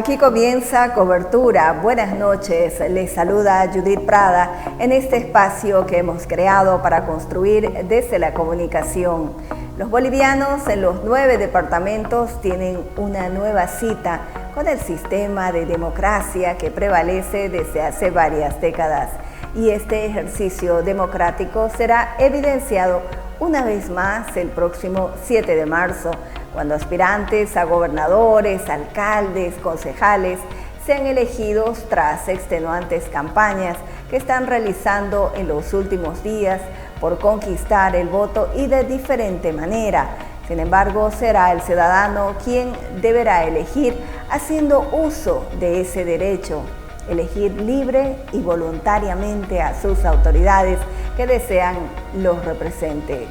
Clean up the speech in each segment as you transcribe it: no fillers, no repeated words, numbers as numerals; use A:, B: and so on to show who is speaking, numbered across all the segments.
A: Aquí comienza Cobertura. Buenas noches, les saluda Judith Prada en este espacio que hemos creado para construir desde la comunicación. Los bolivianos en los 9 departamentos tienen una nueva cita con el sistema de democracia que prevalece desde hace varias décadas. Y este ejercicio democrático será evidenciado una vez más el próximo 7 de marzo, cuando aspirantes a gobernadores, alcaldes, concejales sean elegidos tras extenuantes campañas que están realizando en los últimos días por conquistar el voto y de diferente manera. Sin embargo, será el ciudadano quien deberá elegir haciendo uso de ese derecho, elegir libre y voluntariamente a sus autoridades que desean los representen.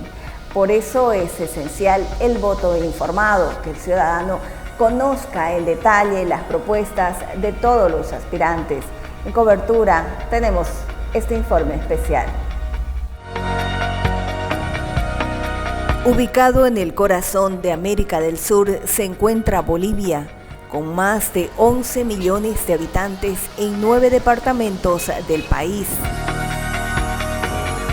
A: Por eso es esencial el voto informado, que el ciudadano conozca en detalle las propuestas de todos los aspirantes. En Cobertura tenemos este informe especial. Ubicado en el corazón de América del Sur se encuentra Bolivia, con más de 11 millones de habitantes en 9 departamentos del país.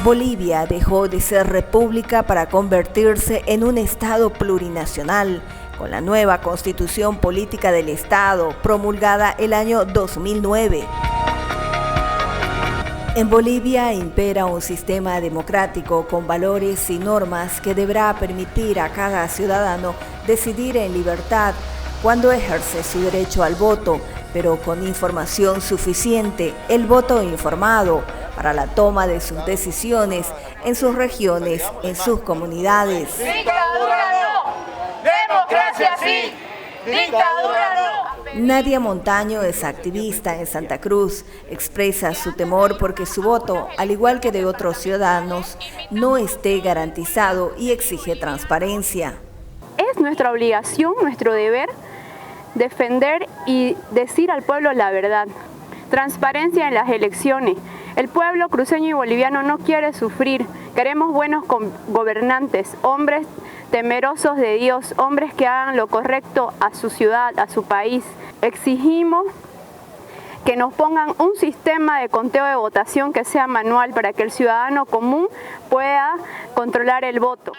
A: Bolivia dejó de ser república para convertirse en un estado plurinacional, con la nueva constitución política del estado, promulgada el año 2009. En Bolivia impera un sistema democrático con valores y normas que deberá permitir a cada ciudadano decidir en libertad cuando ejerce su derecho al voto, pero con información suficiente, el voto informado, para la toma de sus decisiones en sus regiones, en sus comunidades.
B: ¡Dictadura no! ¡Democracia sí! ¡Dictadura no!
A: Nadia Montaño es activista en Santa Cruz. Expresa su temor porque su voto, al igual que de otros ciudadanos, no esté garantizado y exige transparencia.
C: Es nuestra obligación, nuestro deber, defender y decir al pueblo la verdad. Transparencia en las elecciones. El pueblo cruceño y boliviano no quiere sufrir. Queremos buenos gobernantes, hombres temerosos de Dios, hombres que hagan lo correcto a su ciudad, a su país. Exigimos que nos pongan un sistema de conteo de votación que sea manual para que el ciudadano común pueda controlar el voto.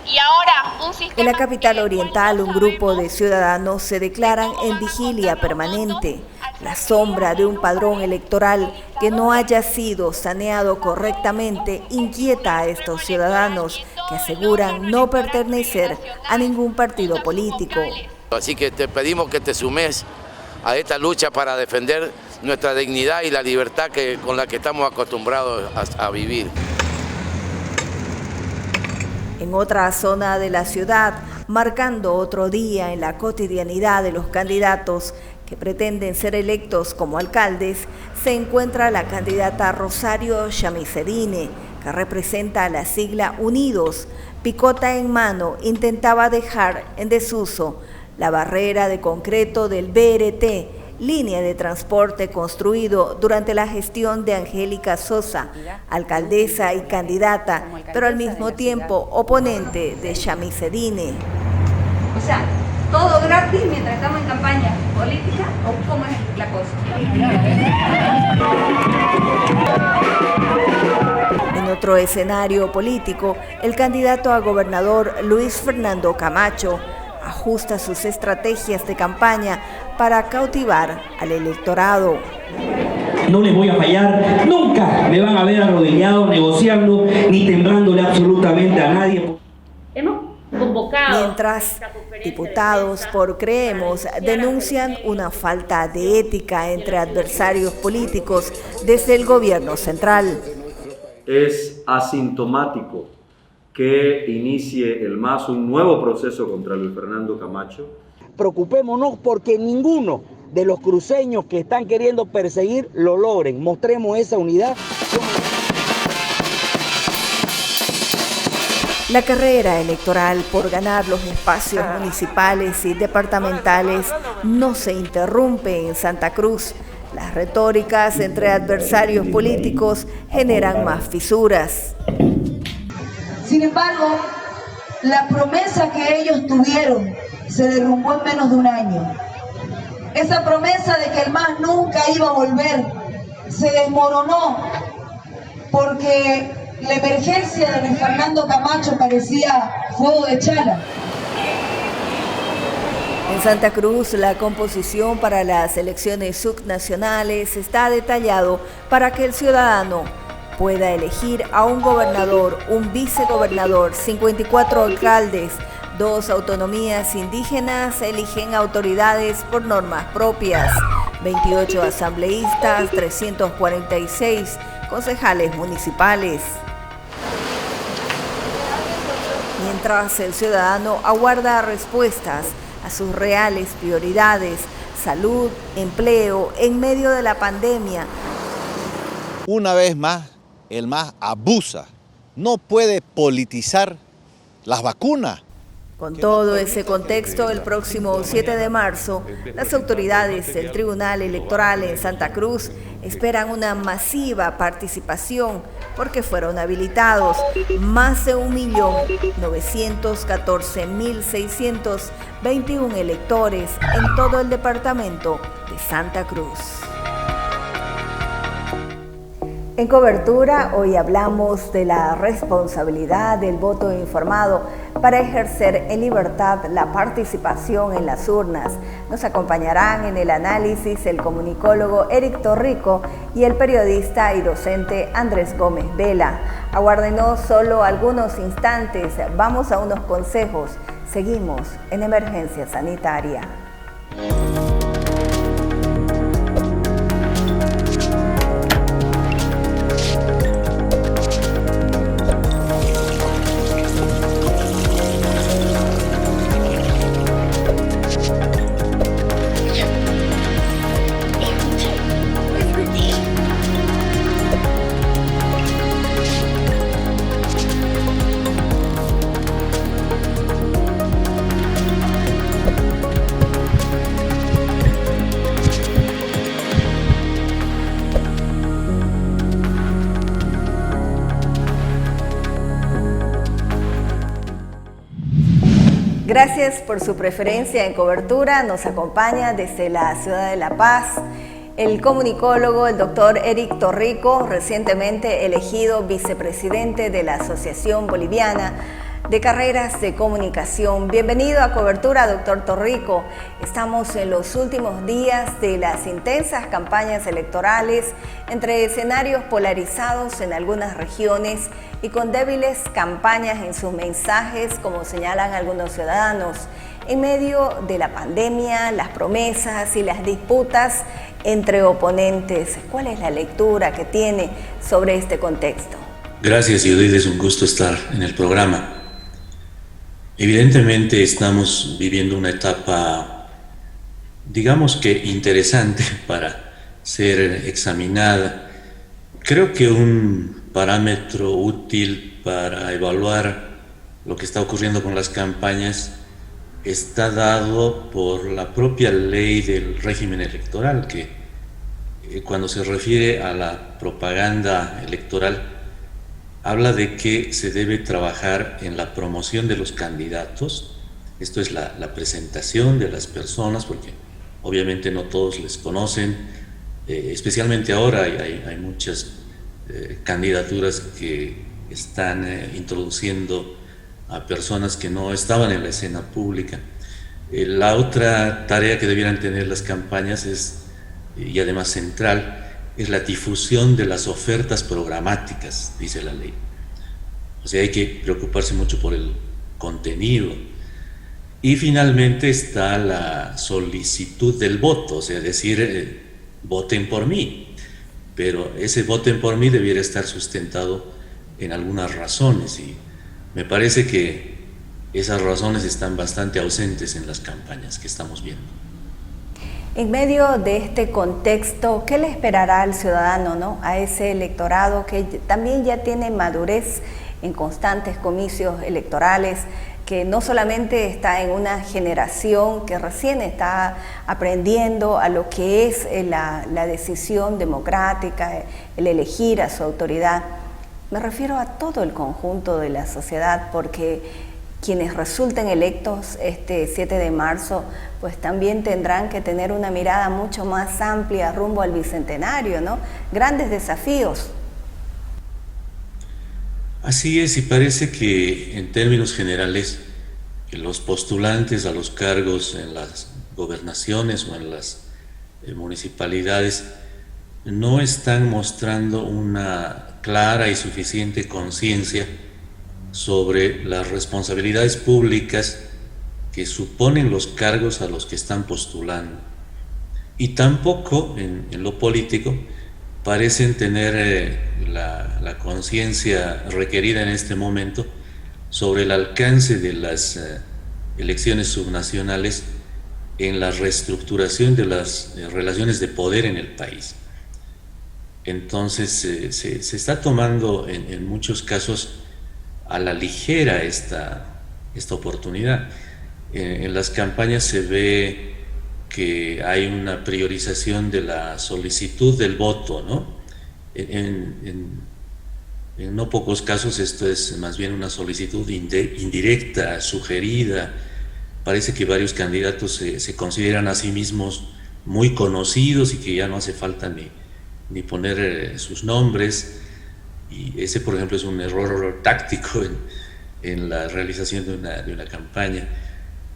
B: Y ahora,
A: en la capital oriental, un grupo de ciudadanos se declaran en vigilia permanente. La sombra de un padrón electoral que no haya sido saneado correctamente inquieta a estos ciudadanos que aseguran no pertenecer a ningún partido político.
D: Así que te pedimos que te sumes a esta lucha para defender nuestra dignidad y la libertad con la que estamos acostumbrados a vivir.
A: En otra zona de la ciudad, marcando otro día en la cotidianidad de los candidatos que pretenden ser electos como alcaldes, se encuentra la candidata Rosario Chamizedine, que representa a la sigla Unidos. Picota en mano, intentaba dejar en desuso la barrera de concreto del BRT, línea de transporte construido durante la gestión de Angélica Sosa, alcaldesa y candidata, pero al mismo tiempo oponente de Chamizedine.
E: O sea, todo gratis mientras estamos en campaña política, ¿o cómo es la cosa?
A: En otro escenario político, el candidato a gobernador Luis Fernando Camacho ajusta sus estrategias de campaña para cautivar al electorado.
F: No les voy a fallar, nunca me van a ver arrodillado negociando ni temblándole absolutamente a nadie.
E: Hemos convocado.
A: Mientras, diputados por Creemos denuncian una falta de ética entre adversarios políticos desde el gobierno central.
G: Es asintomático que inicie el MAS un nuevo proceso contra Luis Fernando Camacho.
H: Preocupémonos porque ninguno de los cruceños que están queriendo perseguir lo logren. Mostremos esa unidad.
A: La carrera electoral por ganar los espacios municipales y departamentales no se interrumpe en Santa Cruz. Las retóricas entre adversarios políticos generan más fisuras.
I: Sin embargo, la promesa que ellos tuvieron se derrumbó en menos de un año. esa promesa de que el MAS nunca iba a volver se desmoronó porque la emergencia de Luis Fernando Camacho parecía fuego de chala.
A: En Santa Cruz, la composición para las elecciones subnacionales está detallado para que el ciudadano pueda elegir a un gobernador, un vicegobernador, 54 alcaldes, 2 autonomías indígenas eligen autoridades por normas propias, 28 asambleístas, 346 concejales municipales. Mientras el ciudadano aguarda respuestas a sus reales prioridades, salud, empleo, en medio de la pandemia.
J: Una vez más, el MAS abusa, no puede politizar las vacunas.
A: Con todo ese contexto, el próximo 7 de marzo, las autoridades del Tribunal Electoral en Santa Cruz esperan una masiva participación porque fueron habilitados más de 1.914.621 electores en todo el departamento de Santa Cruz. En Cobertura, hoy hablamos de la responsabilidad del voto informado para ejercer en libertad la participación en las urnas. Nos acompañarán en el análisis el comunicólogo Eric Torrico y el periodista y docente Andrés Gómez Vela. Aguárdenos solo algunos instantes, vamos a unos consejos. Seguimos en Emergencia Sanitaria. Gracias por su preferencia en Cobertura. Nos acompaña desde la ciudad de La Paz el comunicólogo, el doctor Eric Torrico, recientemente elegido vicepresidente de la Asociación Boliviana de Carreras de Comunicación. Bienvenido a Cobertura, doctor Torrico. Estamos en los últimos días de las intensas campañas electorales entre escenarios polarizados en algunas regiones y con débiles campañas en sus mensajes, como señalan algunos ciudadanos. En medio de la pandemia, las promesas y las disputas entre oponentes, ¿cuál es la lectura que tiene sobre este contexto?
K: Gracias, Judith, es un gusto estar en el programa. Evidentemente estamos viviendo una etapa, digamos que interesante para ser examinada. Creo que un parámetro útil para evaluar lo que está ocurriendo con las campañas está dado por la propia ley del régimen electoral, que cuando se refiere a la propaganda electoral habla de que se debe trabajar en la promoción de los candidatos. Esto es la presentación de las personas, porque obviamente no todos les conocen, especialmente ahora hay muchas candidaturas que están introduciendo a personas que no estaban en la escena pública. La otra tarea que debieran tener las campañas es, y además central, es la difusión de las ofertas programáticas, dice la ley. O sea, hay que preocuparse mucho por el contenido. Y finalmente está la solicitud del voto, o sea, decir, voten por mí. Pero ese voten por mí debiera estar sustentado en algunas razones, y me parece que esas razones están bastante ausentes en las campañas que estamos viendo.
A: En medio de este contexto, ¿qué le esperará al ciudadano, ¿no?, a ese electorado que también ya tiene madurez en constantes comicios electorales, que no solamente está en una generación que recién está aprendiendo a lo que es la decisión democrática, el elegir a su autoridad? Me refiero a todo el conjunto de la sociedad, porque quienes resulten electos este 7 de marzo, pues también tendrán que tener una mirada mucho más amplia rumbo al Bicentenario, ¿no? Grandes desafíos.
K: Así es, y parece que en términos generales los postulantes a los cargos en las gobernaciones o en las municipalidades no están mostrando una clara y suficiente conciencia sobre las responsabilidades públicas que suponen los cargos a los que están postulando. Y tampoco en lo político parecen tener la conciencia requerida en este momento sobre el alcance de las elecciones subnacionales en la reestructuración de las relaciones de poder en el país. Entonces se está tomando en muchos casos a la ligera esta oportunidad. En las campañas se ve que hay una priorización de la solicitud del voto, ¿no? En no pocos casos esto es más bien una solicitud indirecta, sugerida. Parece que varios candidatos se consideran a sí mismos muy conocidos y que ya no hace falta ni poner sus nombres. Y ese, por ejemplo, es un error táctico en la realización de una campaña.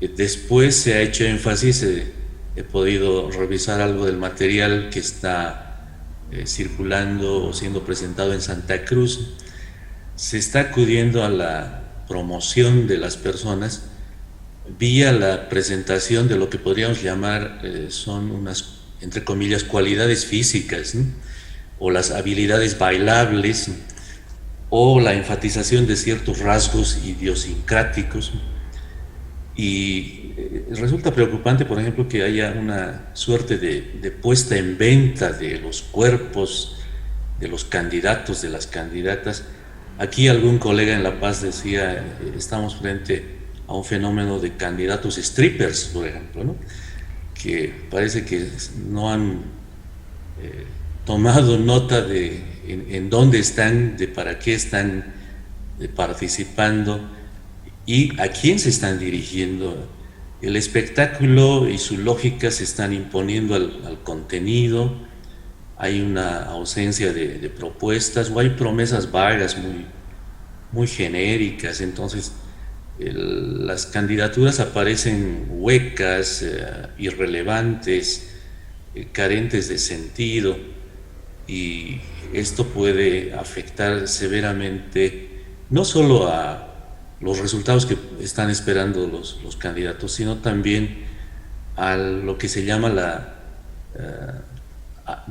K: Después se ha hecho énfasis, he podido revisar algo del material que está circulando o siendo presentado en Santa Cruz. Se está acudiendo a la promoción de las personas vía la presentación de lo que podríamos llamar son unas, entre comillas, cualidades físicas, ¿no? O las habilidades bailables, o la enfatización de ciertos rasgos idiosincráticos. Y resulta preocupante, por ejemplo, que haya una suerte de puesta en venta de los cuerpos de los candidatos, de las candidatas. Aquí algún colega en La Paz decía, estamos frente a un fenómeno de candidatos strippers, por ejemplo, ¿no? Que parece que no han tomado nota de en dónde están, de para qué están participando y a quién se están dirigiendo. El espectáculo y su lógica se están imponiendo al contenido. Hay una ausencia de propuestas o hay promesas vagas muy genéricas. Entonces las candidaturas aparecen huecas, irrelevantes, carentes de sentido, y esto puede afectar severamente no solo a los resultados que están esperando los candidatos, sino también a lo que se llama la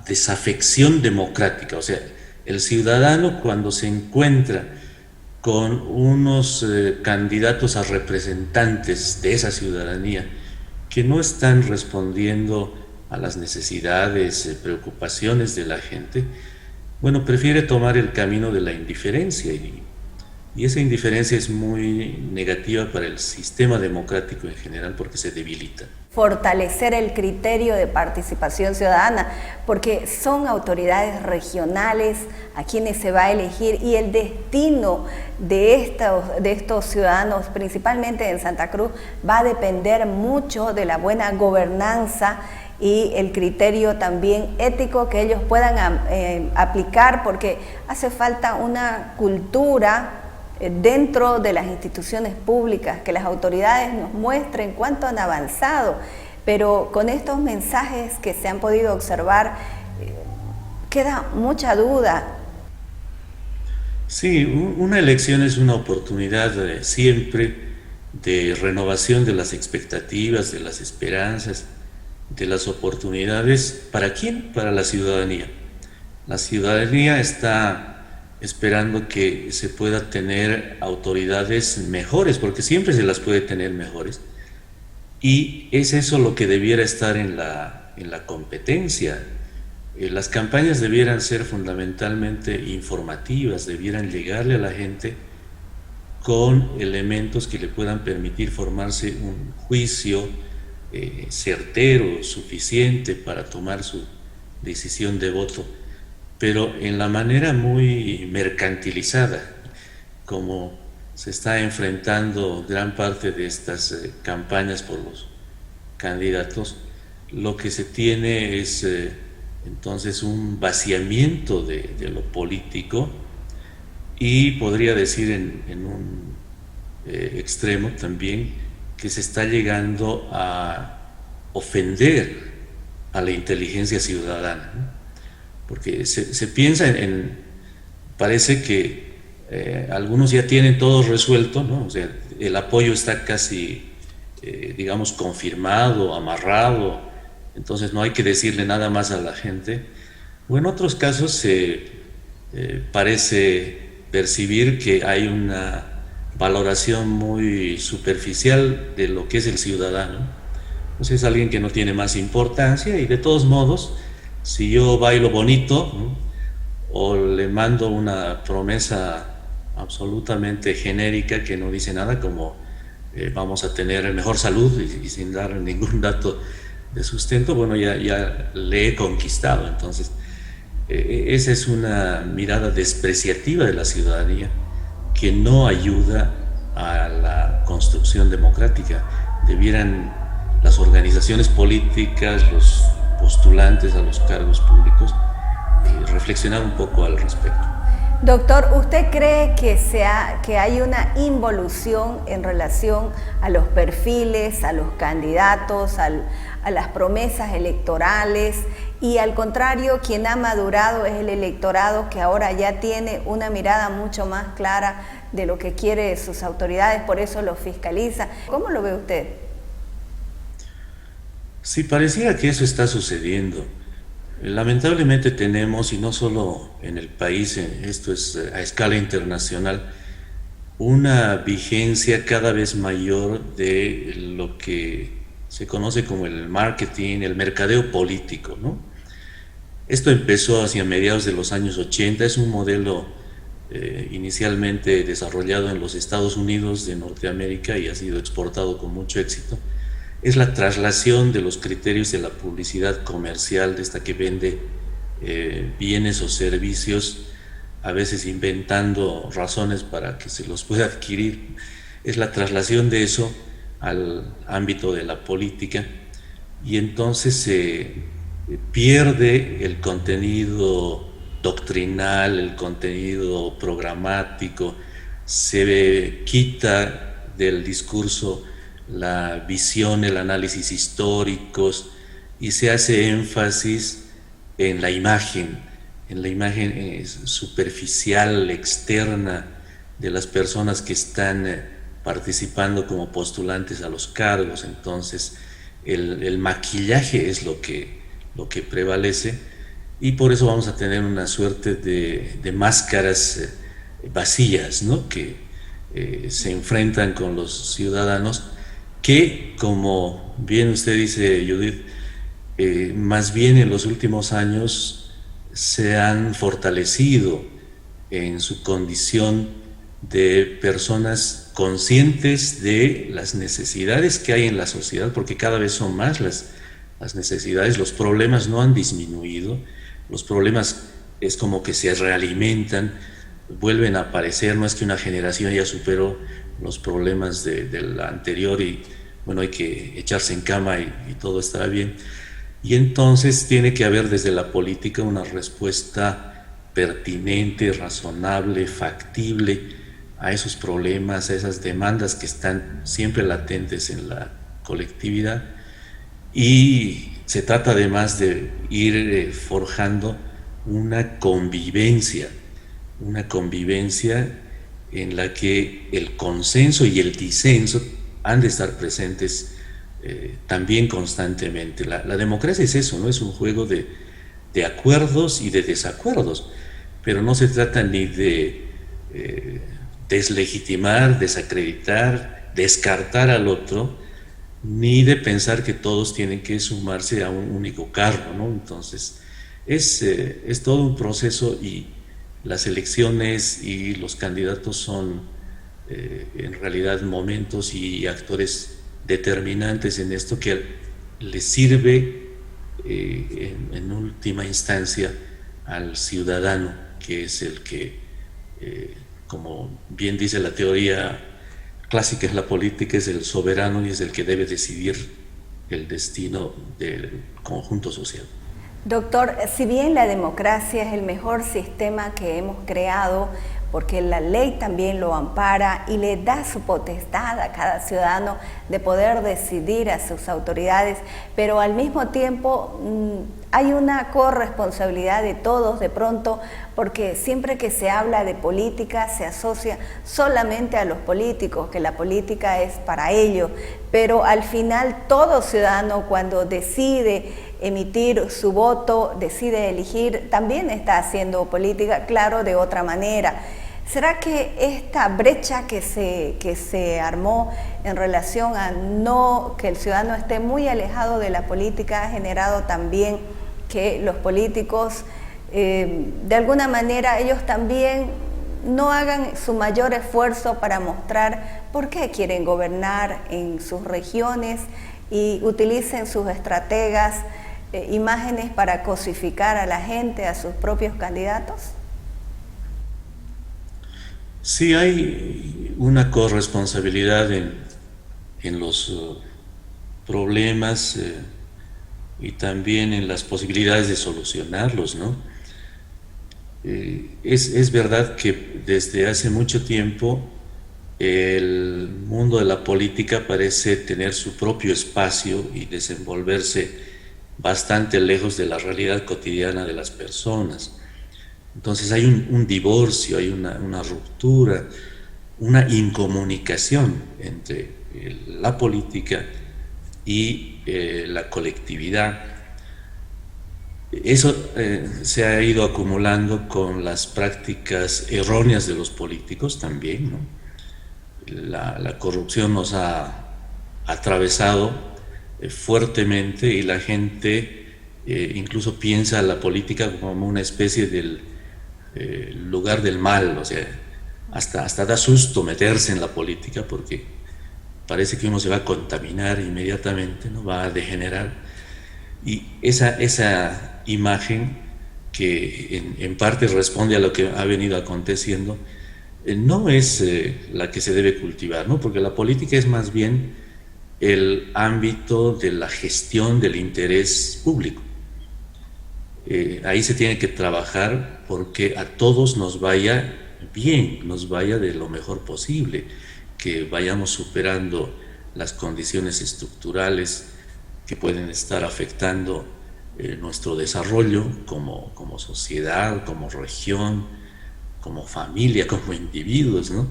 K: desafección democrática. O sea, el ciudadano, cuando se encuentra con unos candidatos a representantes de esa ciudadanía que no están respondiendo a las necesidades, preocupaciones de la gente, bueno, prefiere tomar el camino de la indiferencia, y esa indiferencia es muy negativa para el sistema democrático en general porque se debilita.
A: Fortalecer el criterio de participación ciudadana, porque son autoridades regionales a quienes se va a elegir, y el destino de estos ciudadanos, principalmente en Santa Cruz, va a depender mucho de la buena gobernanza y el criterio también ético que ellos puedan aplicar, porque hace falta una cultura dentro de las instituciones públicas, que las autoridades nos muestren cuánto han avanzado, pero con estos mensajes que se han podido observar, queda mucha duda.
K: Sí, una elección es una oportunidad siempre de renovación de las expectativas, de las esperanzas, de las oportunidades. ¿Para quién? Para la ciudadanía. La ciudadanía está esperando que se pueda tener autoridades mejores, porque siempre se las puede tener mejores, y es eso lo que debiera estar en la competencia. Las campañas debieran ser fundamentalmente informativas, debieran llegarle a la gente con elementos que le puedan permitir formarse un juicio certero, suficiente para tomar su decisión de voto, pero en la manera muy mercantilizada, como se está enfrentando gran parte de estas campañas por los candidatos, lo que se tiene es entonces un vaciamiento de lo político y podría decir en un extremo también que se está llegando a ofender a la inteligencia ciudadana, ¿no? Porque se piensa parece que algunos ya tienen todo resuelto, ¿no? O sea, el apoyo está casi, digamos, confirmado, amarrado, entonces no hay que decirle nada más a la gente. O en otros casos se parece percibir que hay una valoración muy superficial de lo que es el ciudadano. Entonces es alguien que no tiene más importancia y de todos modos, si yo bailo bonito, ¿no?, o le mando una promesa absolutamente genérica que no dice nada, como vamos a tener mejor salud y sin dar ningún dato de sustento, bueno, ya le he conquistado. Entonces, esa es una mirada despreciativa de la ciudadanía que no ayuda a la construcción democrática. Debieran las organizaciones políticas, los postulantes a los cargos públicos, reflexionar un poco al respecto.
A: Doctor, ¿usted cree que hay una involución en relación a los perfiles, a los candidatos, a las promesas electorales? Y al contrario, quien ha madurado es el electorado, que ahora ya tiene una mirada mucho más clara de lo que quiere sus autoridades, por eso lo fiscaliza. ¿Cómo lo ve usted?
K: Sí, pareciera que eso está sucediendo. Lamentablemente tenemos, y no solo en el país, esto es a escala internacional, una vigencia cada vez mayor de lo que se conoce como el marketing, el mercadeo político, ¿no? Esto empezó hacia mediados de los años 80, es un modelo inicialmente desarrollado en los Estados Unidos de Norteamérica y ha sido exportado con mucho éxito. Es la traslación de los criterios de la publicidad comercial, de esta que vende bienes o servicios, a veces inventando razones para que se los pueda adquirir. Es la traslación de eso al ámbito de la política y entonces se pierde el contenido doctrinal, el contenido programático, se quita del discurso la visión, el análisis históricos y se hace énfasis en la imagen superficial, externa de las personas que están participando como postulantes a los cargos. Entonces el maquillaje es lo que prevalece y por eso vamos a tener una suerte de máscaras vacías, ¿no?, que se enfrentan con los ciudadanos, que, como bien usted dice, Judith, más bien en los últimos años se han fortalecido en su condición de personas conscientes de las necesidades que hay en la sociedad, porque cada vez son más las necesidades, los problemas no han disminuido, los problemas es como que se realimentan, vuelven a aparecer, no es que una generación ya superó los problemas de la anterior y bueno, hay que echarse en cama y todo estará bien. Y entonces tiene que haber desde la política una respuesta pertinente, razonable, factible a esos problemas, a esas demandas que están siempre latentes en la colectividad. Y se trata además de ir forjando una convivencia en la que el consenso y el disenso han de estar presentes también constantemente. La democracia es eso, ¿no? Es un juego de acuerdos y de desacuerdos, pero no se trata ni de deslegitimar, desacreditar, descartar al otro, ni de pensar que todos tienen que sumarse a un único carro, ¿no? Entonces es todo un proceso y las elecciones y los candidatos son en realidad momentos y actores determinantes en esto que le sirve en última instancia al ciudadano, que es el que como bien dice la teoría clásica en la política, es el soberano y es el que debe decidir el destino del conjunto social.
A: Doctor, si bien la democracia es el mejor sistema que hemos creado, porque la ley también lo ampara y le da su potestad a cada ciudadano de poder decidir a sus autoridades, pero al mismo tiempo hay una corresponsabilidad de todos de pronto, porque siempre que se habla de política se asocia solamente a los políticos, que la política es para ellos, pero al final todo ciudadano cuando decide emitir su voto, decide elegir, también está haciendo política, claro, de otra manera. ¿Será que esta brecha que se armó en relación a que el ciudadano esté muy alejado de la política ha generado también que los políticos, de alguna manera, ellos también no hagan su mayor esfuerzo para mostrar por qué quieren gobernar en sus regiones y utilicen sus estrategas, imágenes para cosificar a la gente, a sus propios candidatos?
K: Sí, hay una corresponsabilidad en los problemas y también en las posibilidades de solucionarlos, ¿no? Es verdad que desde hace mucho tiempo el mundo de la política parece tener su propio espacio y desenvolverse bastante lejos de la realidad cotidiana de las personas. Entonces hay un divorcio, hay una ruptura, una incomunicación entre la política y la colectividad. Eso se ha ido acumulando con las prácticas erróneas de los políticos también, ¿no? La corrupción nos ha atravesado fuertemente y la gente incluso piensa la política como una especie del lugar del mal, o sea, hasta da susto meterse en la política porque parece que uno se va a contaminar inmediatamente, ¿no? Va a degenerar. Y esa imagen que en parte responde a lo que ha venido aconteciendo, no es la que se debe cultivar, ¿no? Porque la política es más bien el ámbito de la gestión del interés público. Ahí se tiene que trabajar porque a todos nos vaya bien, nos vaya de lo mejor posible, que vayamos superando las condiciones estructurales que pueden estar afectando nuestro desarrollo como sociedad, como región, como familia, como individuos, ¿no?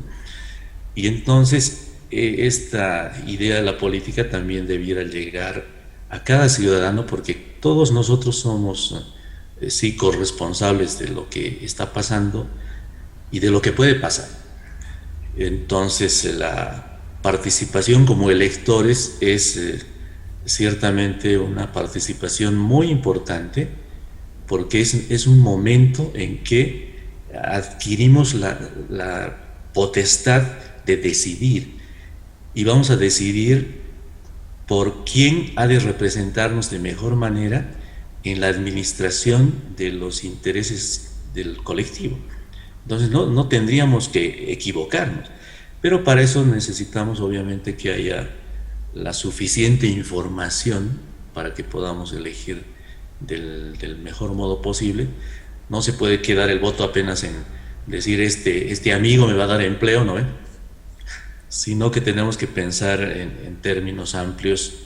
K: Y entonces esta idea de la política también debiera llegar a cada ciudadano, porque todos nosotros somos sí corresponsables de lo que está pasando y de lo que puede pasar. Entonces la participación como electores es ciertamente una participación muy importante, porque es un momento en que adquirimos la potestad de decidir y vamos a decidir por quién ha de representarnos de mejor manera en la administración de los intereses del colectivo. Entonces no tendríamos que equivocarnos, pero para eso necesitamos obviamente que haya la suficiente información para que podamos elegir del mejor modo posible. No se puede quedar el voto apenas en decir este amigo me va a dar empleo, ¿no? Sino que tenemos que pensar en términos amplios,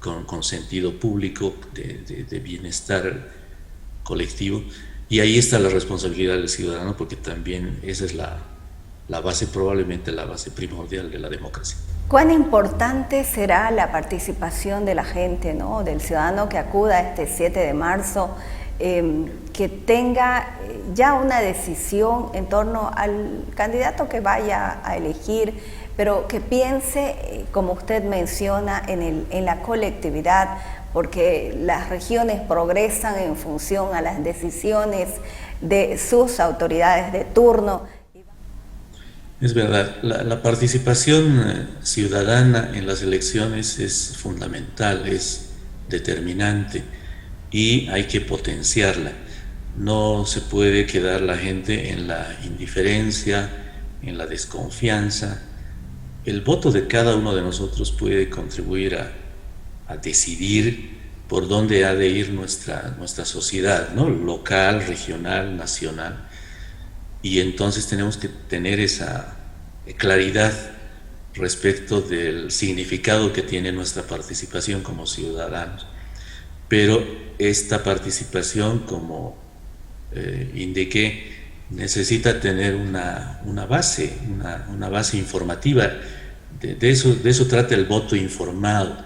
K: con sentido público, de bienestar colectivo, y ahí está la responsabilidad del ciudadano, porque también esa es la base, probablemente la base primordial de la democracia.
A: ¿Cuán importante será la participación de la gente, ¿no? Del ciudadano que acuda este 7 de marzo, que tenga ya una decisión en torno al candidato que vaya a elegir, pero que piense, como usted menciona, en la colectividad, porque las regiones progresan en función a las decisiones de sus autoridades de turno.
K: Es verdad, la participación ciudadana en las elecciones es fundamental, es determinante y hay que potenciarla. No se puede quedar la gente en la indiferencia, en la desconfianza. El voto de cada uno de nosotros puede contribuir a decidir por dónde ha de ir nuestra sociedad, ¿no? Local, regional, nacional. Y entonces tenemos que tener esa claridad respecto del significado que tiene nuestra participación como ciudadanos. Pero esta participación, como indiqué, necesita tener una base informativa. De eso trata el voto informado.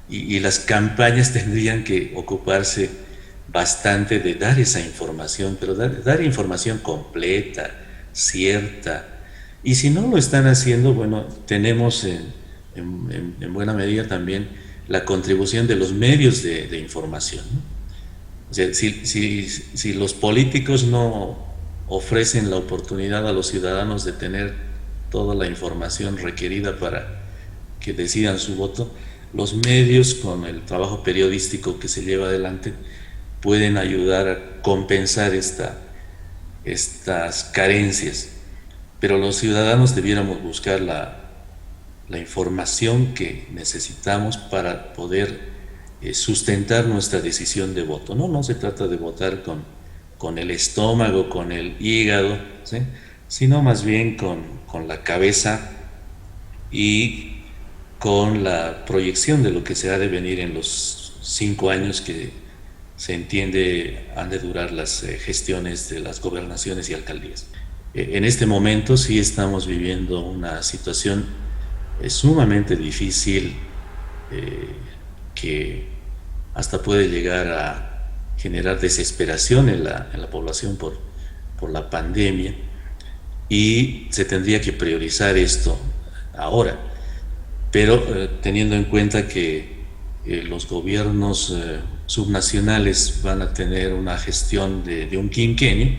K: Y las campañas tendrían que ocuparse bastante de dar esa información, pero dar información completa, cierta. Y si no lo están haciendo, bueno, tenemos en buena medida también la contribución de los medios de información, ¿no? O sea, si los políticos no ofrecen la oportunidad a los ciudadanos de tener toda la información requerida para que decidan su voto, los medios, con el trabajo periodístico que se lleva adelante, pueden ayudar a compensar estas carencias. Pero los ciudadanos debiéramos buscar la información que necesitamos para poder sustentar nuestra decisión de voto. No se trata de votar con el estómago, con el hígado, ¿sí? Sino más bien con la cabeza y con la proyección de lo que se ha de venir en los 5 años que se entiende han de durar las gestiones de las gobernaciones y alcaldías. En este momento sí estamos viviendo una situación sumamente difícil, que hasta puede llegar a generar desesperación en la población por la pandemia, y se tendría que priorizar esto ahora, pero teniendo en cuenta que los gobiernos subnacionales van a tener una gestión de un quinquenio,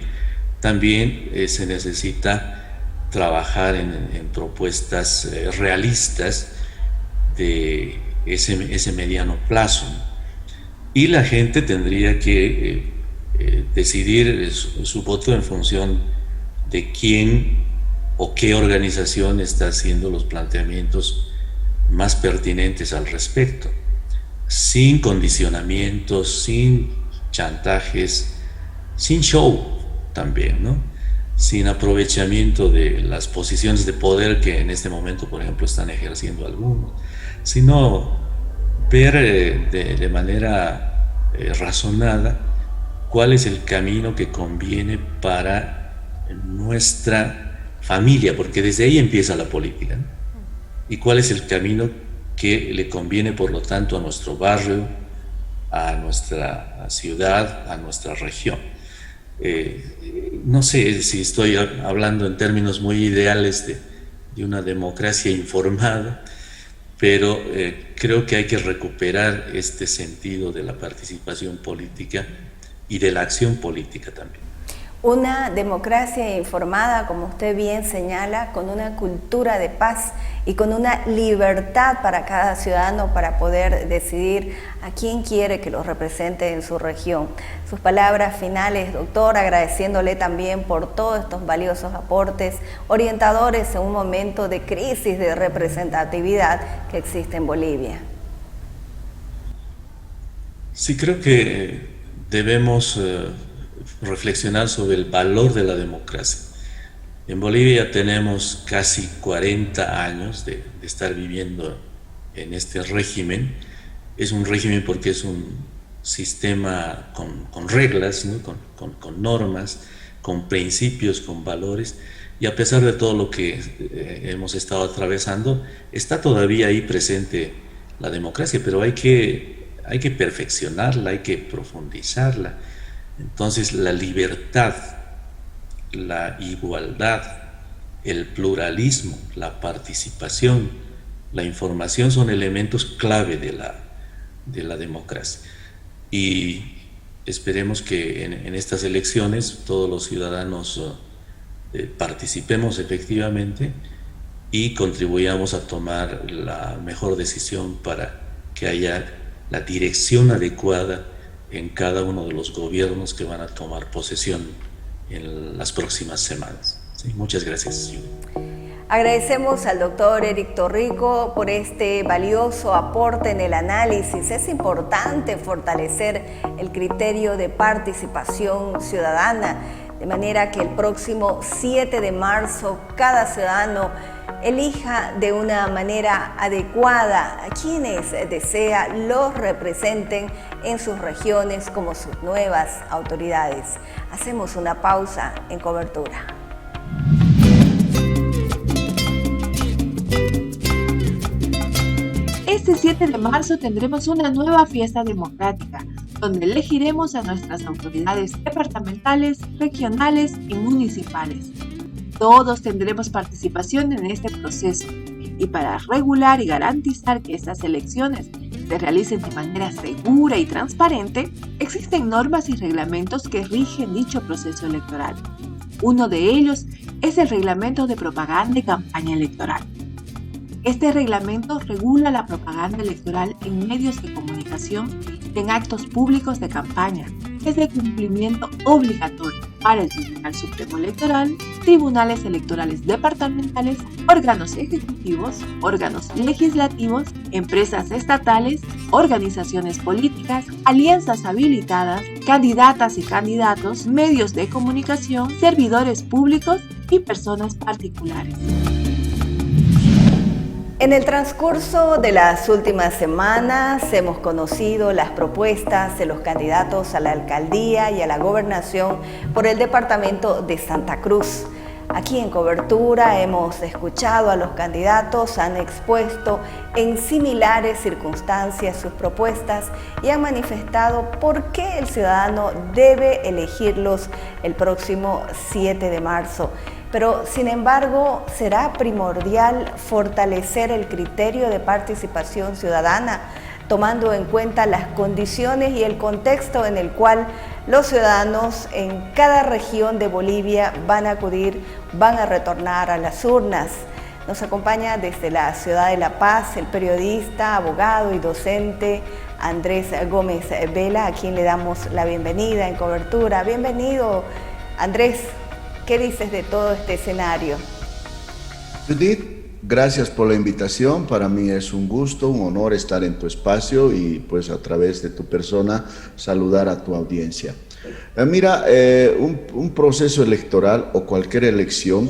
K: también se necesita trabajar en propuestas realistas de ese mediano plazo. Y la gente tendría que decidir su voto en función de quién o qué organización está haciendo los planteamientos más pertinentes al respecto, sin condicionamientos, sin chantajes, sin show también, ¿no? Sin aprovechamiento de las posiciones de poder que en este momento, por ejemplo, están ejerciendo algunos, sino ver de manera razonada cuál es el camino que conviene para nuestra familia, porque desde ahí empieza la política, ¿no? Y cuál es el camino que le conviene, por lo tanto, a nuestro barrio, a nuestra ciudad, a nuestra región. No sé si estoy hablando en términos muy ideales de una democracia informada, pero creo que hay que recuperar este sentido de la participación política y de la acción política también.
A: Una democracia informada, como usted bien señala, con una cultura de paz y con una libertad para cada ciudadano para poder decidir a quién quiere que lo represente en su región. Sus palabras finales, doctor, agradeciéndole también por todos estos valiosos aportes orientadores en un momento de crisis de representatividad que existe en Bolivia.
K: Sí, creo que debemos reflexionar sobre el valor de la democracia. En Bolivia tenemos casi 40 años de estar viviendo en este régimen. Es un régimen porque es un sistema con reglas, ¿no? con normas, con principios, con valores, y a pesar de todo lo que hemos estado atravesando, está todavía ahí presente la democracia, pero hay que perfeccionarla, hay que profundizarla. Entonces la libertad, la igualdad, el pluralismo, la participación, la información son elementos clave de la democracia. Y esperemos que en estas elecciones todos los ciudadanos participemos efectivamente y contribuyamos a tomar la mejor decisión para que haya la dirección adecuada en cada uno de los gobiernos que van a tomar posesión en las próximas semanas. Sí, muchas gracias.
A: Agradecemos al doctor Eric Torrico por este valioso aporte en el análisis. Es importante fortalecer el criterio de participación ciudadana, de manera que el próximo 7 de marzo cada ciudadano elija de una manera adecuada a quienes desea los representen en sus regiones como sus nuevas autoridades. Hacemos una pausa en Cobertura.
L: Este 7 de marzo tendremos una nueva fiesta democrática, donde elegiremos a nuestras autoridades departamentales, regionales y municipales. Todos tendremos participación en este proceso y para regular y garantizar que estas elecciones se realicen de manera segura y transparente, existen normas y reglamentos que rigen dicho proceso electoral. Uno de ellos es el Reglamento de Propaganda y Campaña Electoral. Este reglamento regula la propaganda electoral en medios de comunicación y en actos públicos de campaña. Es de cumplimiento obligatorio para el Tribunal Supremo Electoral, tribunales electorales departamentales, órganos ejecutivos, órganos legislativos, empresas estatales, organizaciones políticas, alianzas habilitadas, candidatas y candidatos, medios de comunicación, servidores públicos y personas particulares.
A: En el transcurso de las últimas semanas hemos conocido las propuestas de los candidatos a la alcaldía y a la gobernación por el departamento de Santa Cruz. Aquí en Cobertura hemos escuchado a los candidatos, han expuesto en similares circunstancias sus propuestas y han manifestado por qué el ciudadano debe elegirlos el próximo 7 de marzo. Pero, sin embargo, será primordial fortalecer el criterio de participación ciudadana, tomando en cuenta las condiciones y el contexto en el cual los ciudadanos en cada región de Bolivia van a acudir, van a retornar a las urnas. Nos acompaña desde la ciudad de La Paz el periodista, abogado y docente Andrés Gómez Vela, a quien le damos la bienvenida en Cobertura. Bienvenido, Andrés. ¿Qué dices de todo este escenario?
M: Judith, gracias por la invitación. Para mí es un gusto, un honor estar en tu espacio y pues a través de tu persona saludar a tu audiencia. Mira, un proceso electoral o cualquier elección,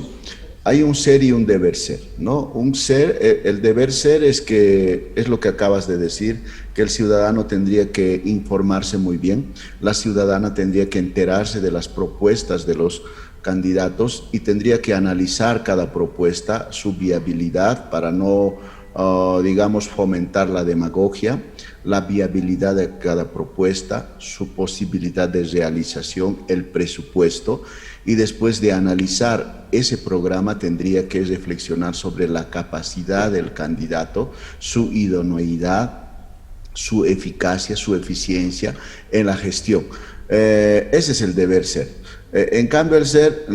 M: hay un ser y un deber ser, ¿no? El deber ser es lo que acabas de decir, que el ciudadano tendría que informarse muy bien, la ciudadana tendría que enterarse de las propuestas de los candidatos y tendría que analizar cada propuesta, su viabilidad para no, digamos, fomentar la demagogia, la viabilidad de cada propuesta, su posibilidad de realización, el presupuesto, y después de analizar ese programa tendría que reflexionar sobre la capacidad del candidato, su idoneidad, su eficacia, su eficiencia en la gestión. Ese es el deber ser. En cambio, el ser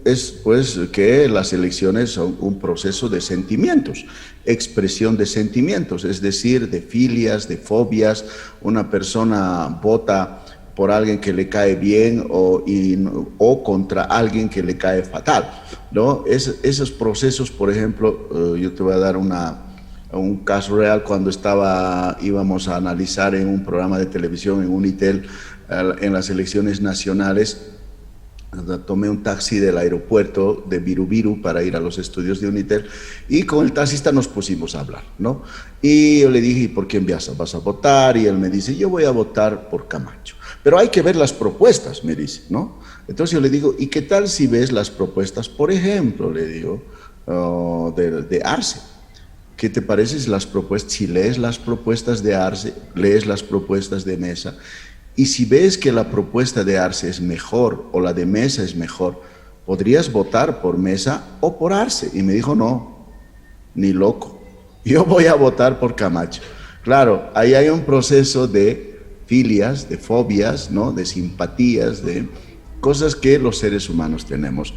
M: es pues que las elecciones son un proceso de sentimientos, expresión de sentimientos, es decir, de filias, de fobias. Una persona vota por alguien que le cae bien o contra alguien que le cae fatal, ¿no? Esos procesos, por ejemplo, yo te voy a dar un caso real. Cuando íbamos a analizar en un programa de televisión en Unitel en las elecciones nacionales, tomé un taxi del aeropuerto de Virubiru para ir a los estudios de Unitel y con el taxista nos pusimos a hablar, ¿no? Y yo le dije, ¿y por quién vas a votar? Y él me dice, yo voy a votar por Camacho. Pero hay que ver las propuestas, me dice, ¿no? Entonces yo le digo, ¿y qué tal si ves las propuestas, por ejemplo, le digo, de Arce? ¿Qué te parece si lees las propuestas de Arce, lees las propuestas de Mesa? Y si ves que la propuesta de Arce es mejor o la de Mesa es mejor, podrías votar por Mesa o por Arce. Y me dijo, no, ni loco, yo voy a votar por Camacho. Claro, ahí hay un proceso de filias, de fobias, ¿no? De simpatías, de cosas que los seres humanos tenemos.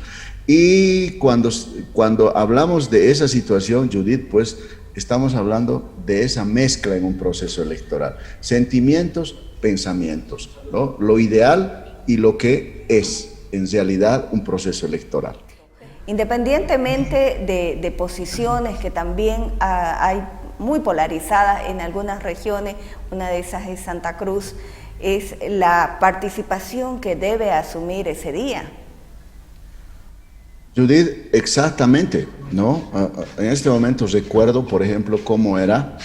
M: Y cuando hablamos de esa situación, Judith, pues estamos hablando de esa mezcla en un proceso electoral. Sentimientos, pensamientos, ¿no? Lo ideal y lo que es en realidad un proceso electoral.
A: Independientemente de posiciones que también hay muy polarizadas en algunas regiones, una de esas es Santa Cruz, es la participación que debe asumir ese día.
M: Judith, exactamente, ¿no? En este momento recuerdo, por ejemplo, cómo era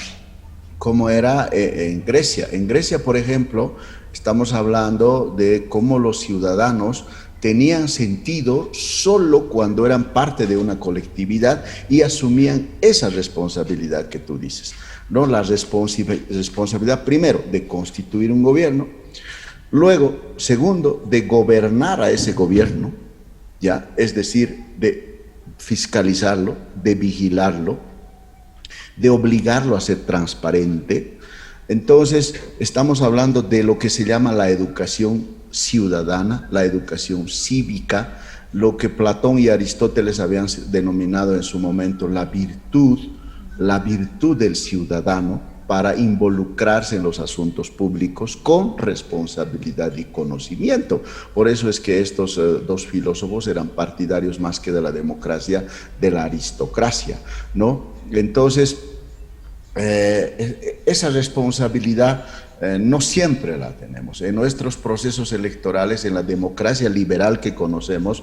M: en Grecia. En Grecia, por ejemplo, estamos hablando de cómo los ciudadanos tenían sentido solo cuando eran parte de una colectividad y asumían esa responsabilidad que tú dices, ¿no? La responsabilidad, primero, de constituir un gobierno, luego, segundo, de gobernar a ese gobierno, ¿ya? Es decir, de fiscalizarlo, de vigilarlo, de obligarlo a ser transparente. Entonces, estamos hablando de lo que se llama la educación ciudadana, la educación cívica, lo que Platón y Aristóteles habían denominado en su momento la virtud del ciudadano para involucrarse en los asuntos públicos con responsabilidad y conocimiento. Por eso es que estos dos filósofos eran partidarios más que de la democracia, de la aristocracia, ¿no? Entonces, esa responsabilidad no siempre la tenemos. En nuestros procesos electorales, en la democracia liberal que conocemos,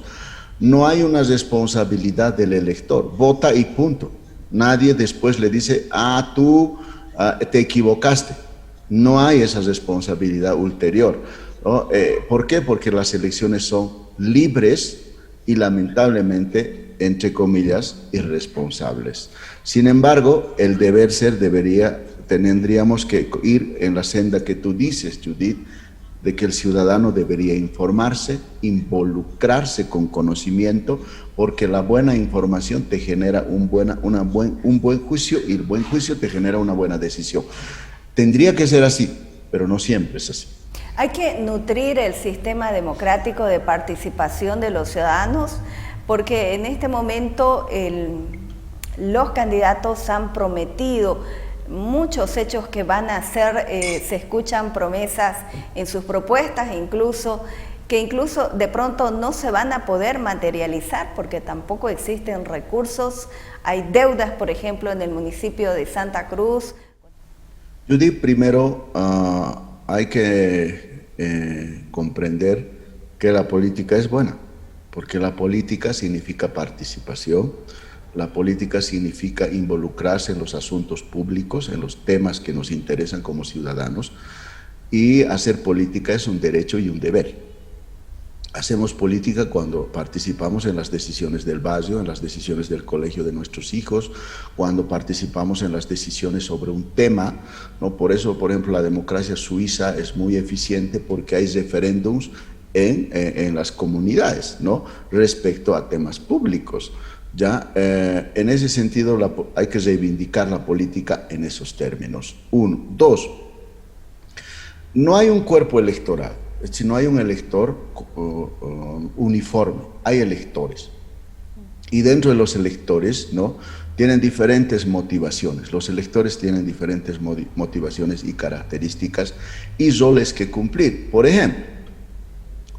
M: no hay una responsabilidad del elector. Vota y punto. Nadie después le dice, tú te equivocaste. No hay esa responsabilidad ulterior, ¿no? ¿Por qué? Porque las elecciones son libres y lamentablemente, entre comillas, irresponsables. Sin embargo, el deber ser tendríamos que ir en la senda que tú dices, Judith, de que el ciudadano debería informarse, involucrarse con conocimiento, porque la buena información te genera un buen juicio y el buen juicio te genera una buena decisión. Tendría que ser así, pero no siempre es así.
A: Hay que nutrir el sistema democrático de participación de los ciudadanos, porque en este momento los candidatos han prometido muchos hechos que van a hacer, se escuchan promesas en sus propuestas, que incluso de pronto no se van a poder materializar porque tampoco existen recursos. Hay deudas, por ejemplo, en el municipio de Santa Cruz.
M: Judith, primero hay que comprender que la política es buena, porque la política significa participación. La política significa involucrarse en los asuntos públicos, en los temas que nos interesan como ciudadanos, y hacer política es un derecho y un deber. Hacemos política cuando participamos en las decisiones del barrio, en las decisiones del colegio de nuestros hijos, cuando participamos en las decisiones sobre un tema, ¿no? Por eso, por ejemplo, la democracia suiza es muy eficiente porque hay referéndums en las comunidades, ¿no? Respecto a temas públicos. Ya, en ese sentido hay que reivindicar la política en esos términos. 1. 2. No hay un cuerpo electoral, es decir, no hay un elector uniforme, hay electores. Y dentro de los electores, ¿no? Tienen diferentes motivaciones. Los electores tienen diferentes motivaciones y características y roles que cumplir. Por ejemplo,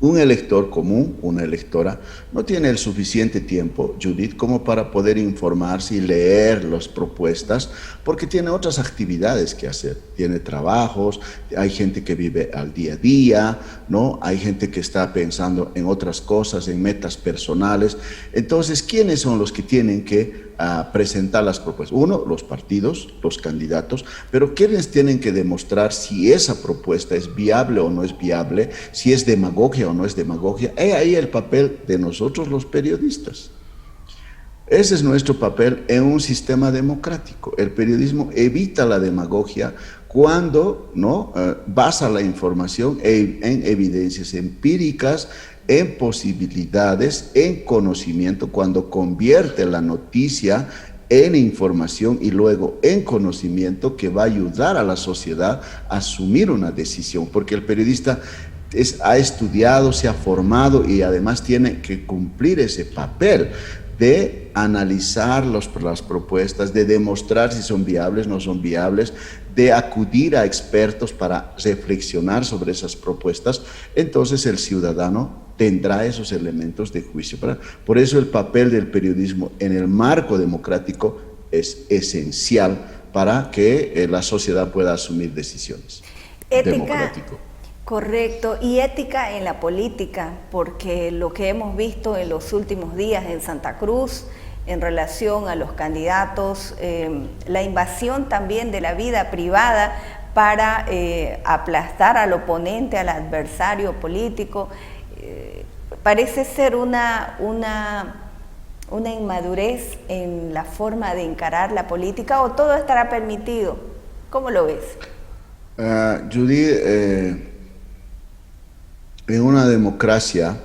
M: un elector común, una electora, no tiene el suficiente tiempo, Judith, como para poder informarse y leer las propuestas, porque tiene otras actividades que hacer. Tiene trabajos, hay gente que vive al día a día, ¿no? Hay gente que está pensando en otras cosas, en metas personales. Entonces, ¿quiénes son los que tienen que presentar las propuestas? 1, los partidos, los candidatos, pero ¿quiénes tienen que demostrar si esa propuesta es viable o no es viable, si es demagogia o no es demagogia? He ahí el papel de nosotros los periodistas. Ese es nuestro papel en un sistema democrático. El periodismo evita la demagogia cuando, ¿no? Basa la información en evidencias empíricas, en posibilidades, en conocimiento, cuando convierte la noticia en información y luego en conocimiento que va a ayudar a la sociedad a asumir una decisión, porque el periodista ha estudiado, se ha formado y además tiene que cumplir ese papel de analizar las propuestas, de demostrar si son viables o no son viables, de acudir a expertos para reflexionar sobre esas propuestas. Entonces el ciudadano tendrá esos elementos de juicio. Por eso el papel del periodismo en el marco democrático es esencial para que la sociedad pueda asumir decisiones. Democrático.
A: Correcto, y ética en la política, porque lo que hemos visto en los últimos días en Santa Cruz, en relación a los candidatos, la invasión también de la vida privada para aplastar al oponente, al adversario político, parece ser una inmadurez en la forma de encarar la política, ¿o todo estará permitido? ¿Cómo lo ves?
M: Judy, en una democracia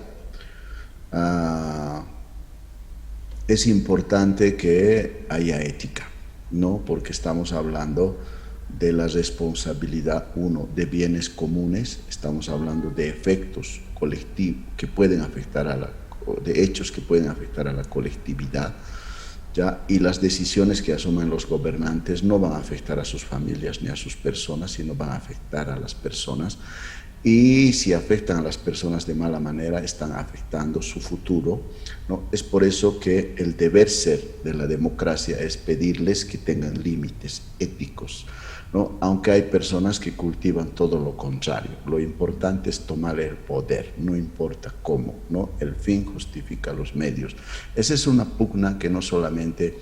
M: es importante que haya ética, ¿no? Porque estamos hablando de la responsabilidad, de bienes comunes, estamos hablando de efectos colectivos que pueden afectar de hechos que pueden afectar a la colectividad, ¿ya? Y las decisiones que asumen los gobernantes no van a afectar a sus familias ni a sus personas, sino van a afectar a las personas. Y si afectan a las personas de mala manera, están afectando su futuro, ¿no? Es por eso que el deber ser de la democracia es pedirles que tengan límites éticos, ¿no? Aunque hay personas que cultivan todo lo contrario. Lo importante es tomar el poder, no importa cómo, ¿no? El fin justifica los medios. Esa es una pugna que no solamente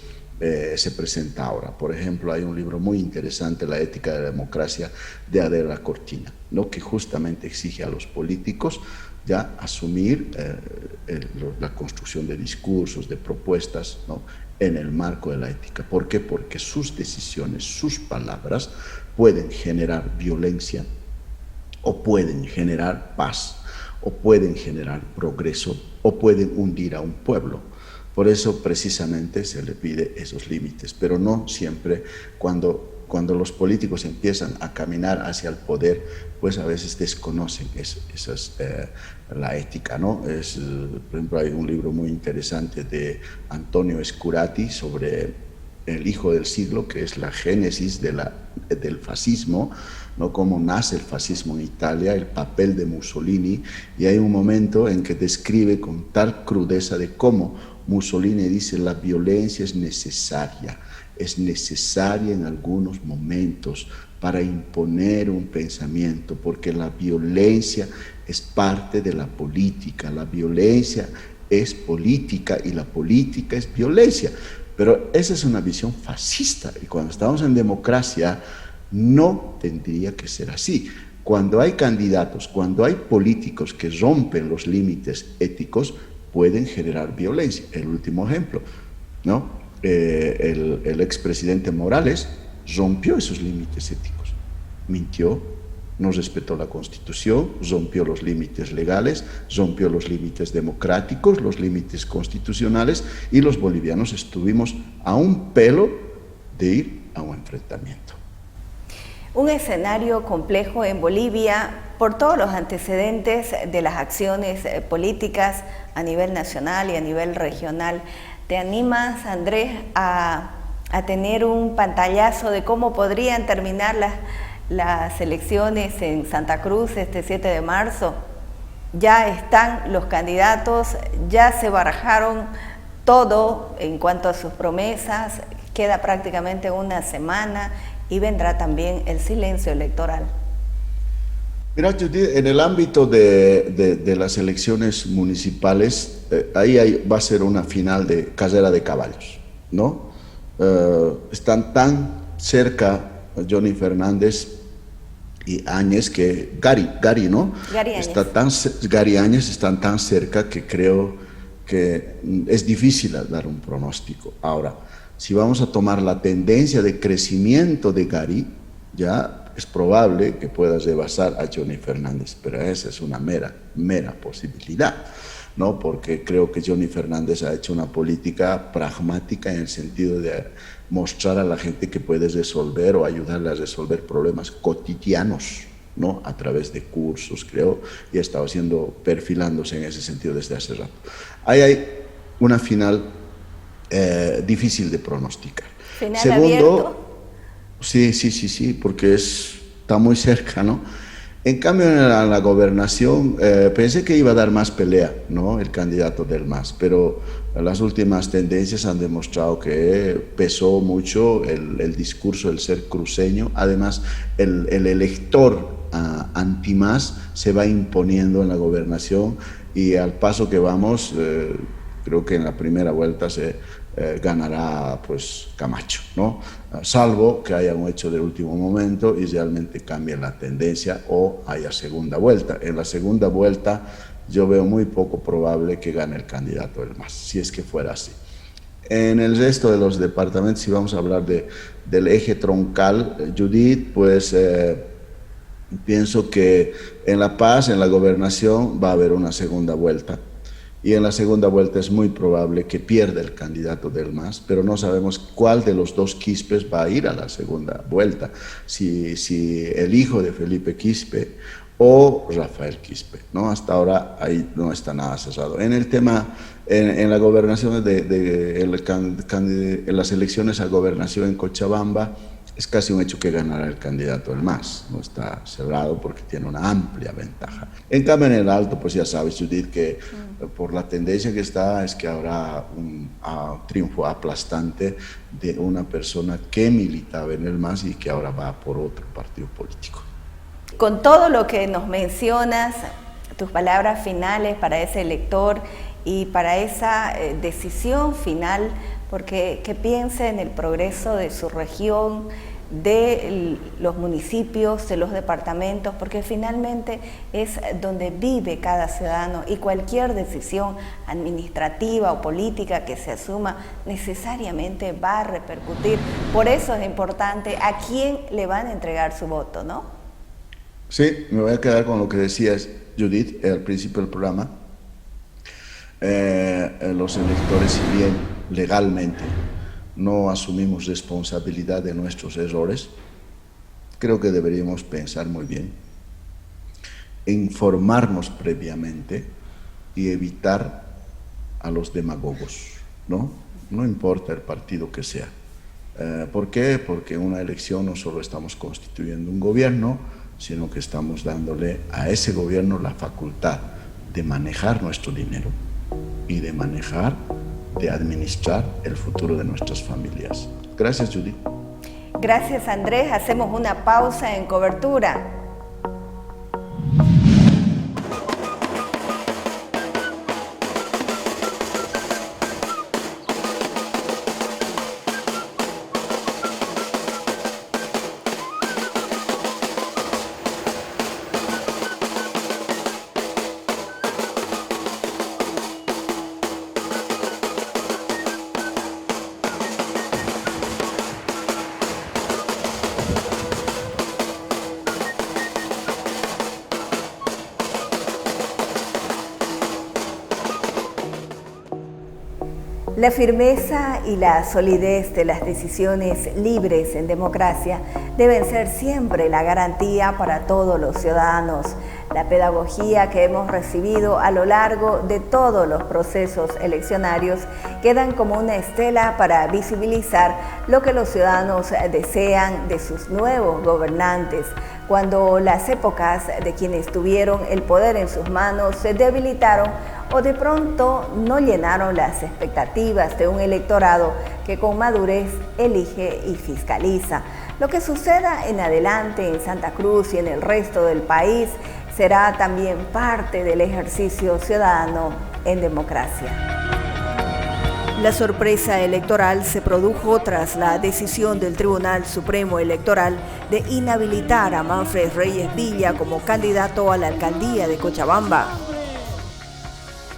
M: se presenta ahora. Por ejemplo, hay un libro muy interesante, La ética de la democracia, de Adela Cortina, ¿no? Que justamente exige a los políticos ya asumir la construcción de discursos, de propuestas, ¿no? En el marco de la ética. ¿Por qué? Porque sus decisiones, sus palabras pueden generar violencia o pueden generar paz o pueden generar progreso o pueden hundir a un pueblo. Por eso precisamente se le pide esos límites, pero no siempre cuando los políticos empiezan a caminar hacia el poder, pues a veces desconocen la ética, ¿no? Por ejemplo, hay un libro muy interesante de Antonio Scurati sobre el hijo del siglo, que es la génesis del fascismo, ¿no? Cómo nace el fascismo en Italia, el papel de Mussolini, y hay un momento en que describe con tal crudeza de cómo Mussolini dice: la violencia es necesaria en algunos momentos para imponer un pensamiento, porque la violencia es parte de la política, la violencia es política y la política es violencia. Pero esa es una visión fascista, y cuando estamos en democracia no tendría que ser así. Cuando hay candidatos, cuando hay políticos que rompen los límites éticos, pueden generar violencia. El último ejemplo, ¿no? El expresidente Morales rompió esos límites éticos, mintió, no respetó la Constitución, rompió los límites legales, rompió los límites democráticos, los límites constitucionales, y los bolivianos estuvimos a un pelo de ir a un enfrentamiento.
A: Un escenario complejo en Bolivia por todos los antecedentes de las acciones políticas a nivel nacional y a nivel regional. ¿Te animas, Andrés, a tener un pantallazo de cómo podrían terminar las elecciones en Santa Cruz este 7 de marzo? Ya están los candidatos, ya se barajaron todo en cuanto a sus promesas, queda prácticamente una semana y vendrá también el silencio electoral.
M: Mira, Judith, en el ámbito de las elecciones municipales, ahí va a ser una final de carrera de caballos, ¿no? Están tan cerca Johnny Fernández y Áñez que Gary, ¿no? Gary Áñez están tan cerca que creo que es difícil dar un pronóstico. Ahora, si vamos a tomar la tendencia de crecimiento de Gary, ya es probable que pueda rebasar a Johnny Fernández, pero esa es una mera posibilidad, ¿no? Porque creo que Johnny Fernández ha hecho una política pragmática en el sentido de mostrar a la gente que puede resolver o ayudarle a resolver problemas cotidianos, ¿no? A través de cursos, creo, y ha estado perfilándose en ese sentido desde hace rato. Ahí hay una final difícil de pronosticar.
A: ¿Final
M: Segundo,
A: abierto?
M: Sí, porque está muy cerca, ¿no? En cambio, en la gobernación pensé que iba a dar más pelea, ¿no?, el candidato del MAS, pero las últimas tendencias han demostrado que pesó mucho el discurso del ser cruceño. Además, el elector anti-MAS se va imponiendo en la gobernación y al paso que vamos, creo que en la primera vuelta se ganará pues Camacho, ¿no? Salvo que haya un hecho de último momento y realmente cambie la tendencia o haya segunda vuelta. En la segunda vuelta yo veo muy poco probable que gane el candidato del MAS, si es que fuera así. En el resto de los departamentos, si vamos a hablar del eje troncal, Judith, pues pienso que en La Paz, en la gobernación, va a haber una segunda vuelta. Y en la segunda vuelta es muy probable que pierda el candidato del MAS, pero no sabemos cuál de los dos Quispes va a ir a la segunda vuelta, si el hijo de Felipe Quispe o Rafael Quispe, ¿no? Hasta ahora ahí no está nada cerrado. En el tema, en la gobernación, en las elecciones a gobernación en Cochabamba, es casi un hecho que ganará el candidato del MAS, no está cerrado porque tiene una amplia ventaja. En cambio, en el Alto, pues ya sabes, Judith, que por la tendencia que está es que habrá un triunfo aplastante de una persona que militaba en el MAS y que ahora va por otro partido político.
A: Con todo lo que nos mencionas, tus palabras finales para ese elector y para esa decisión final, porque que piense en el progreso de su región, de los municipios, de los departamentos, porque finalmente es donde vive cada ciudadano y cualquier decisión administrativa o política que se asuma necesariamente va a repercutir. Por eso es importante a quién le van a entregar su voto, ¿no?
M: Sí, me voy a quedar con lo que decías, Judith, al principio del programa. Los electores, si bien legalmente no asumimos responsabilidad de nuestros errores, creo que deberíamos pensar muy bien, informarnos previamente y evitar a los demagogos, ¿no? No importa el partido que sea. ¿Por qué? Porque en una elección no solo estamos constituyendo un gobierno, sino que estamos dándole a ese gobierno la facultad de manejar nuestro dinero y de administrar el futuro de nuestras familias. Gracias, Judith.
A: Gracias, Andrés. Hacemos una pausa en cobertura. La firmeza y la solidez de las decisiones libres en democracia deben ser siempre la garantía para todos los ciudadanos. La pedagogía que hemos recibido a lo largo de todos los procesos eleccionarios quedan como una estela para visibilizar lo que los ciudadanos desean de sus nuevos gobernantes. Cuando las épocas de quienes tuvieron el poder en sus manos se debilitaron o de pronto no llenaron las expectativas de un electorado que con madurez elige y fiscaliza. Lo que suceda en adelante en Santa Cruz y en el resto del país será también parte del ejercicio ciudadano en democracia. La sorpresa electoral se produjo tras la decisión del Tribunal Supremo Electoral de inhabilitar a Manfred Reyes Villa como candidato a la alcaldía de Cochabamba.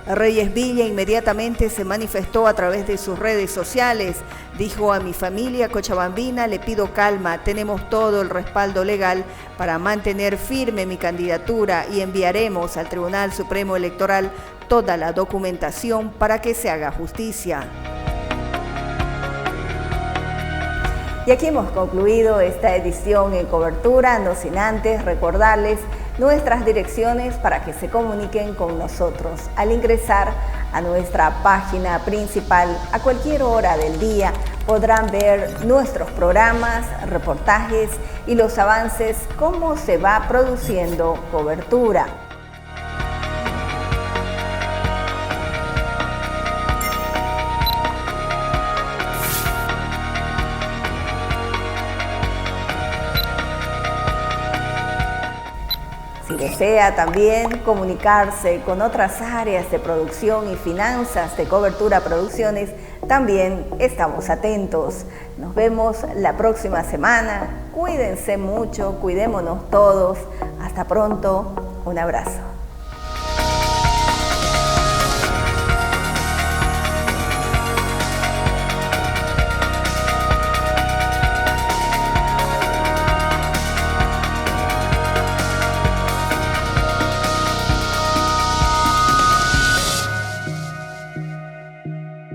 A: Reyes Villa inmediatamente se manifestó a través de sus redes sociales. Dijo: a mi familia cochabambina le pido calma, tenemos todo el respaldo legal para mantener firme mi candidatura y enviaremos al Tribunal Supremo Electoral toda la documentación para que se haga justicia. Y aquí hemos concluido esta edición en cobertura, no sin antes recordarles nuestras direcciones para que se comuniquen con nosotros. Al ingresar a nuestra página principal a cualquier hora del día Podrán ver nuestros programas, reportajes y los avances, cómo se va produciendo cobertura. Si desea también comunicarse con otras áreas de producción y finanzas de Cobertura Producciones, también estamos atentos. Nos vemos la próxima semana. Cuídense mucho, cuidémonos todos. Hasta pronto. Un abrazo.